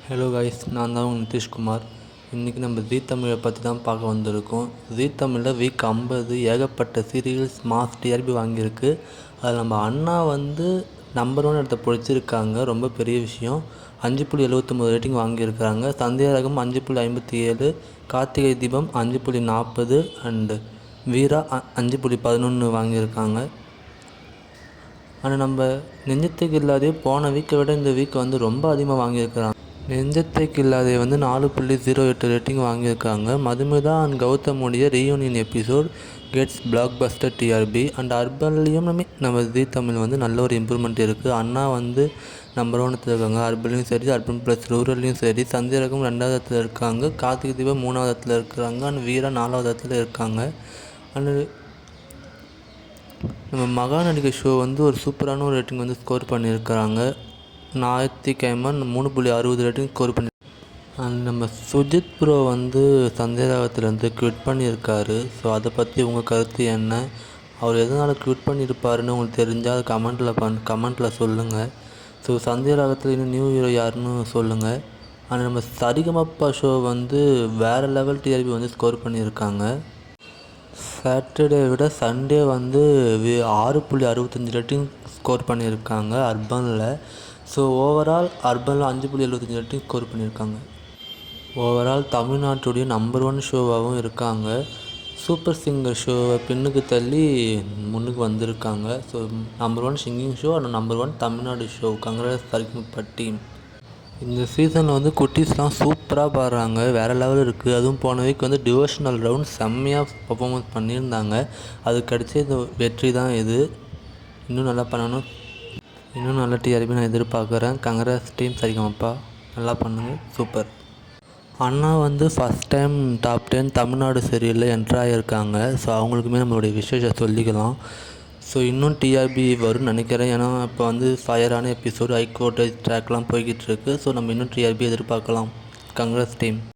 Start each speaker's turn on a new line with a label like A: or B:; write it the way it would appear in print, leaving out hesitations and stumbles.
A: Hello guys, நான் தான் உங்கள் நிதிஷ்குமார். இன்றைக்கி நம்ம ஜீ தமிழை பற்றி தான் பார்க்க வந்திருக்கோம். ஜீ தமிழில் வீக் 50 ஏகப்பட்ட சீரியல்ஸ் மாஸ் டிஆர்பி வாங்கியிருக்கு. அதில் நம்ம அண்ணா நம்பர் 1 இடத்த பிடிச்சிருக்காங்க. ரொம்ப பெரிய விஷயம். 5.79 ரேட்டிங் வாங்கியிருக்காங்க. சந்தியாரகம் 5.57, கார்த்திகை தீபம் 5.40 அண்டு வீரா 5.11 வாங்கியிருக்காங்க. ஆனால் நம்ம நெஞ்சத்துக்கு இல்லாதே போன வீக்கை விட இந்த வீக் ரொம்ப அதிகமாக வாங்கியிருக்கிறாங்க. நெஞ்சத்துக்கு இல்லாதே 4.08 ரேட்டிங் வாங்கியிருக்காங்க. மதுமிதா அண்ட் கௌதமுடைய reunion episode gets blockbuster TRP. And அர்பன்லேயும் நம்ம ஜீ தமிழ் நல்ல ஒரு இம்ப்ரூவ்மெண்ட் இருக்குது. அண்ணா நம்பர் 1 இருக்காங்க. அர்பன்லேயும் சரி, அர்பன் ப்ளஸ் ரூரல்லையும் சரி. சந்திரகம் 2வது இடத்துல இருக்காங்க. கார்த்திகை தீபம் 3வது இடத்துல இருக்கிறாங்க. அண்ட் வீரா 4வது இடத்துல இருக்காங்க. அண்டு நம்ம மகாநடிகை ஷோ ஒரு சூப்பரான ஒரு ரேட்டிங் ஸ்கோர் பண்ணியிருக்கிறாங்க. ஞாயிற்றுக்கிழமை 3.60 ரேட்டிங் ஸ்கோர் பண்ணி. அண்ட் நம்ம சுஜித் ப்ரோ சந்தேகத்துலேருந்து க்விட் பண்ணியிருக்காரு. ஸோ அதை பற்றி உங்கள் கருத்து என்ன? அவர் எதனால் க்விட் பண்ணியிருப்பாருன்னு உங்களுக்கு தெரிஞ்சால் அது கமெண்ட்டில் சொல்லுங்கள். ஸோ சந்தேகத்தில் இன்னும் நியூ ஹீரோ யாருன்னு சொல்லுங்கள். அண்ட் நம்ம சரிகமப்பா ஷோ வேறு லெவல் டிஆர்பி ஸ்கோர் பண்ணியிருக்காங்க. சாட்டர்டே விட சண்டே 6.65 ரேட்டிங் ஸ்கோர் பண்ணியிருக்காங்க அர்பனில். ஸோ ஓவரால் அர்பனில் 5.75 ரேட்டிங் ஸ்கோர் பண்ணியிருக்காங்க. ஓவரால் தமிழ்நாட்டுடைய நம்பர் 1 ஷோவாகவும் இருக்காங்க. சூப்பர் சிங்கர் ஷோவை பின்னுக்கு தள்ளி முன்னுக்கு வந்திருக்காங்க. So number 1 singing show and number 1 Tamil Nadu show. Congrats Sarigamapa team. இந்த சீசனில் குட்டீஸ்லாம் சூப்பராக பாடுறாங்க. வேறு லெவல் இருக்குது. அதுவும் போன வீக் டிவோஷனல் ரவுண்ட் செம்மையாக பர்ஃபார்மன்ஸ் பண்ணியிருந்தாங்க. அது கிடைச்ச இந்த வெற்றி தான் இது. இன்னும் நல்லா பண்ணணும். இன்னும் நல்ல டிஆர்பி நான் எதிர்பார்க்குறேன். கங்க்ராட்ஸ் டீம் சரிகமப்பா, நல்லா பண்ணுங்கள், சூப்பர். அண்ணா ஃபஸ்ட் டைம் டாப் 10 தமிழ்நாடு சீரியலில் என்ட்ரு ஆகியிருக்காங்க. ஸோ அவங்களுக்குமே நம்மளுடைய விசேஷம் சொல்லிக்கலாம். ஸோ இன்னும் டிஆர்பி வரும்னு நினைக்கிறேன். ஏன்னா இப்போ ஃபயரான எபிசோடு ஹை வோல்டேஜ் ட்ராக்லாம் போய்கிட்டு இருக்குது. ஸோ நம்ம இன்னும் டிஆர்பி எதிர்பார்க்கலாம். Congrats team.